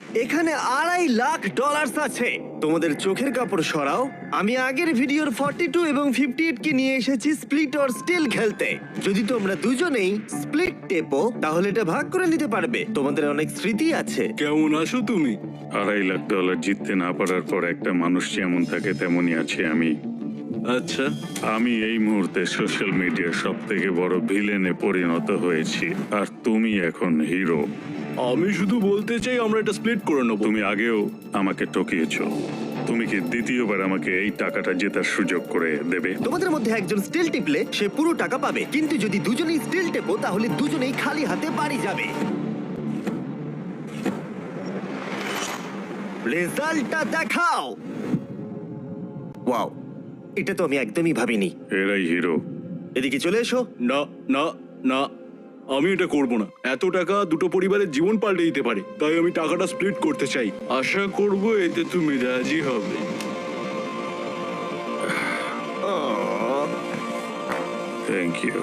এখানে $2.5 লাখ আছে। তোমাদের চোখের কাপড় সরাও। আমি আগের ভিডিওর 42 এবং 58 কে নিয়ে এসেছি স্প্লিট অর স্টিল খেলতে। যদি তোমরা দুজনেই স্প্লিট টেপো তাহলে এটা ভাগ করে নিতে পারবে। তোমাদের অনেক স্মৃতি আছে। কেমন আছো তুমি? $2.5 লাখ জিততে না পারার পর একটা মানুষ যেমন থাকে তেমনই আছে আমি। আচ্ছা, আমি এই মুহূর্তে সোশ্যাল মিডিয়ার সব থেকে বড় ভিলেনে পরিণত হয়েছি, আর তুমি এখন হিরো। আমি শুধু বলতে চাই আমরা এটা স্প্লিট করে নেবো। তুমি আগেও আমাকে ঠকিয়েছো। তুমি কি দ্বিতীয়বার আমাকে এই টাকাটা জেতার সুযোগ করে দেবে? তোমাদের মধ্যে একজন স্টিল টিপলে সে পুরো টাকা পাবে, কিন্তু যদি দুজনেই স্টিল টেপো তাহলে দুজনেই খালি হাতে বাড়ি যাবে। রেজাল্টটা দেখাও। ওয়াও, এটা তো আমি একদমই ভাবিনি। এরাই হিরো। এদিকে চলে এসো। না না না, আমি এটা করব না। এত টাকা দুটো পরিবারের জীবন পাল্টে দিতে পারে, তাই আমি টাকাটা স্প্লিট করতে চাই। আশা করব এতে তুমি রাজি হবে। Thank you.